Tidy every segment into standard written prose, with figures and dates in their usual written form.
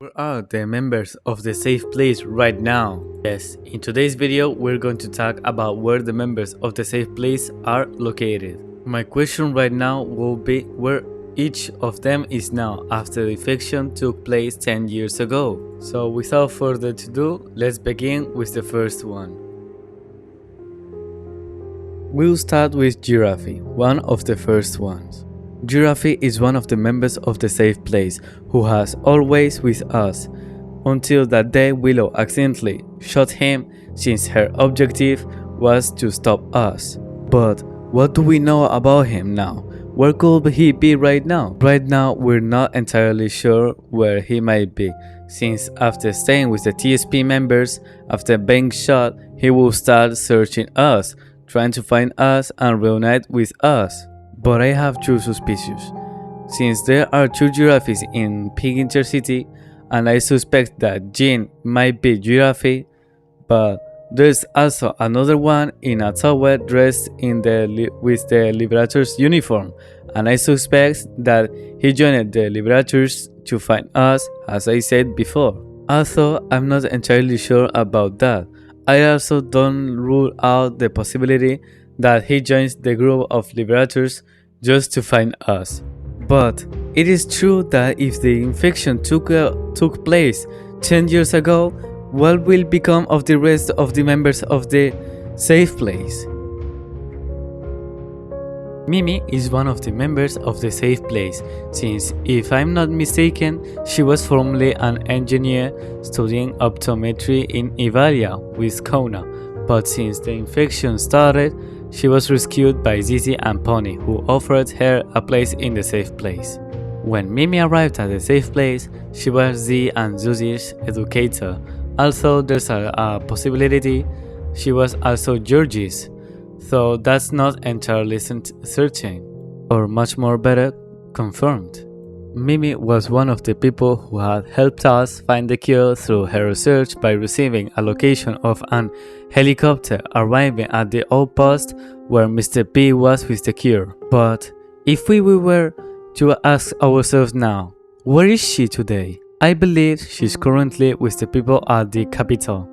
Where are the members of the safe place right now? Yes, in today's video we're going to talk about where the members of the safe place are located. My question right now will be where each of them is now after the infection took place 10 years ago. So without further ado, let's begin with the first one. We'll start with Giraffy, one of the first ones. Giraffy is one of the members of the safe place who has always with us, until that day Willow accidentally shot him since her objective was to stop us. But what do we know about him now? Where could he be right now? Right now we're not entirely sure where he might be, since after staying with the TSP members, after being shot, he will start searching us, trying to find us and reunite with us. But I have two suspicions, since there are two Giraffes in Piggy Intercity, and I suspect that Jean might be Giraffy, but there's also another one in a tower dressed with the Liberators uniform, and I suspect that he joined the Liberators to find us, as I said before. Although I'm not entirely sure about that, I also don't rule out the possibility that he joins the group of Liberators just to find us. But it is true that if the infection took place 10 years ago, what will become of the rest of the members of the safe place? Mimi is one of the members of the safe place, since if I'm not mistaken, she was formerly an engineer studying optometry in Ivalia, Wisconsin, but since the infection started, she was rescued by Zizzy and Pony, who offered her a place in the safe place. When Mimi arrived at the safe place, she was Zee and Zuzy's educator. Also, there's a possibility she was also Georgie's, though that's not entirely certain, or much more better, confirmed. Mimi was one of the people who had helped us find the cure through her research by receiving a location of an helicopter arriving at the old post where Mr. P was with the cure. But if we were to ask ourselves now, where is she today? I believe she's currently with the people at the capital,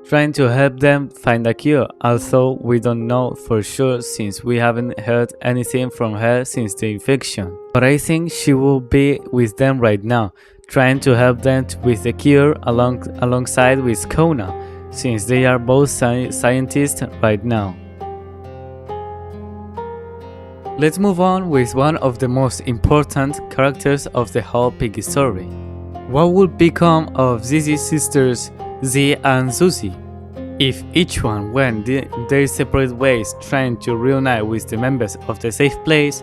trying to help them find a cure, although we don't know for sure since we haven't heard anything from her since the infection. But I think she will be with them right now, trying to help them with the cure alongside with Kona, since they are both scientists right now. Let's move on with one of the most important characters of the whole Piggy story. What would become of Zizzy's sisters Zee and Zuzy if each one went their separate ways trying to reunite with the members of the safe place?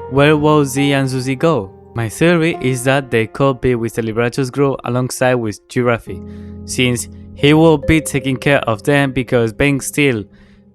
Where will Zee and Zuzy go? My theory is that they could be with the Liberators group alongside with Giraffy, since he will be taking care of them because being still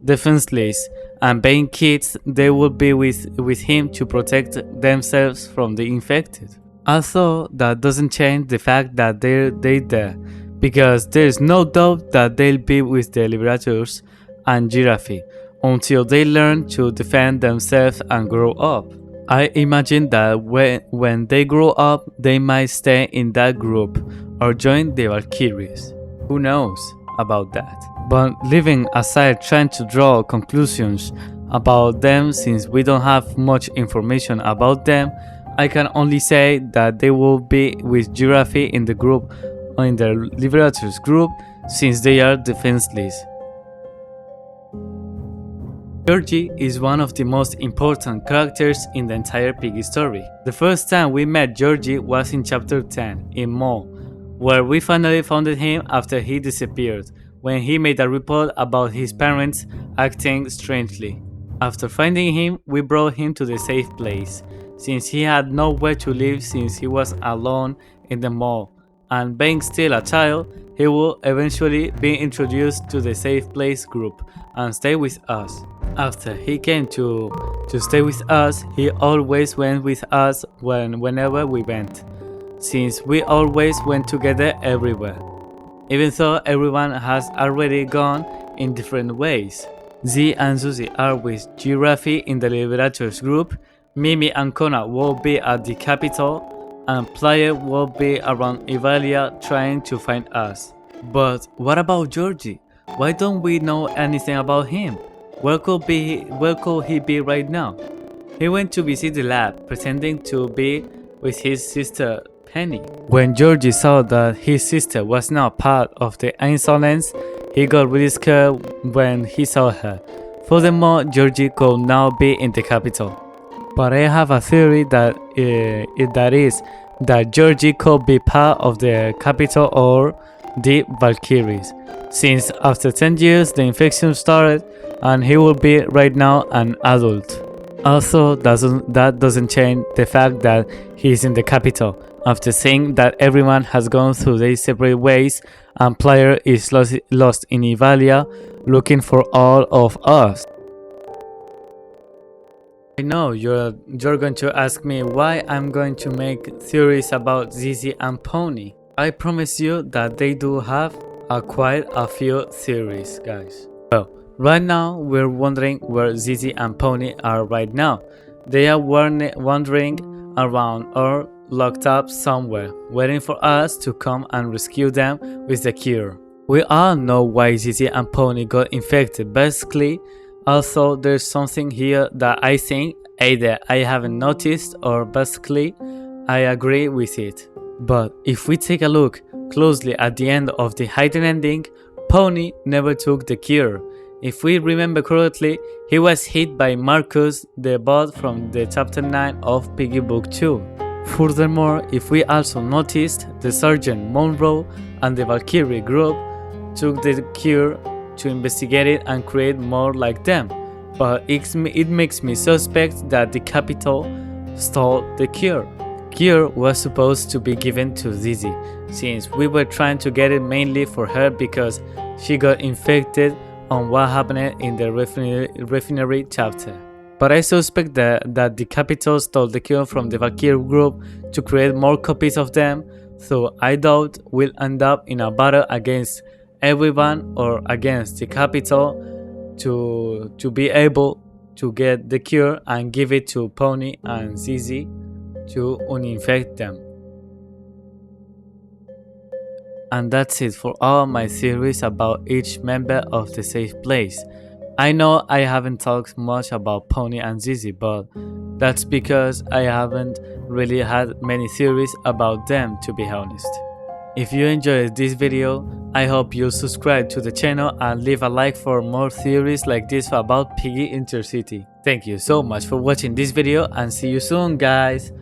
defenseless and being kids, they will be with him to protect themselves from the infected. Although that doesn't change the fact that they're there, because there's no doubt that they'll be with the Liberators and Giraffy until they learn to defend themselves and grow up. I imagine that when they grow up, they might stay in that group or join the Valkyries. Who knows about that? But leaving aside trying to draw conclusions about them since we don't have much information about them, I can only say that they will be with Giraffy in the group or in the Liberators group since they are defenseless. Georgie is one of the most important characters in the entire Piggy story. The first time we met Georgie was in chapter 10 in Mall, where we finally found him after he disappeared, when he made a report about his parents acting strangely. After finding him, we brought him to the safe place, since he had nowhere to live since he was alone in the mall, and being still a child, he will eventually be introduced to the safe place group and stay with us. After he came to stay with us, he always went with us whenever we went, since we always went together everywhere, even though everyone has already gone in different ways. Zee and Zuzy are with Giraffy in the Liberators group, Mimi and Kona will be at the capital, and player will be around Ivalia trying to find us. But what about Georgie? Why don't we know anything about him? Where could he be right now? He went to visit the lab, pretending to be with his sister Penny. When Georgie saw that his sister was now part of the insolence, he got really scared when he saw her. Furthermore, Georgie could now be in the capital. But I have a theory that that Georgie could be part of the capital or the Valkyries, since after 10 years the infection started and he will be right now an adult. Also, that doesn't change the fact that he is in the capital, after seeing that everyone has gone through their separate ways and player is lost in Ivalia looking for all of us. I know you're going to ask me why I'm going to make theories about Zizzy and Pony. I promise you that they do have quite a few theories, guys. Well, right now we're wondering where Zizzy and Pony are right now. They are wandering around or locked up somewhere, waiting for us to come and rescue them with the cure. We all know why Zizzy and Pony got infected, basically. Also, there's something here that I think either I haven't noticed or basically I agree with it. But if we take a look closely at the end of the hidden ending, Pony never took the cure. If we remember correctly, he was hit by Marcus, the bot from the chapter 9 of Piggy Book 2. Furthermore, if we also noticed, the Sergeant Monroe and the Valkyrie group took the cure to investigate it and create more like them, but it makes me suspect that the capital stole the cure. Cure was supposed to be given to Zizzy, since we were trying to get it mainly for her because she got infected on what happened in the refinery chapter. But I suspect that the capital stole the cure from the Valkyrie group to create more copies of them, so I doubt we'll end up in a battle against everyone or against the capital to be able to get the cure and give it to Pony and Zizzy to uninfect them. And that's it for all my theories about each member of the safe place. I know I haven't talked much about Pony and Zizzy, but that's because I haven't really had many theories about them, to be honest. If you enjoyed this video, I hope you'll subscribe to the channel and leave a like for more theories like this about Piggy Intercity. Thank you so much for watching this video and see you soon, guys.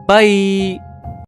Bye!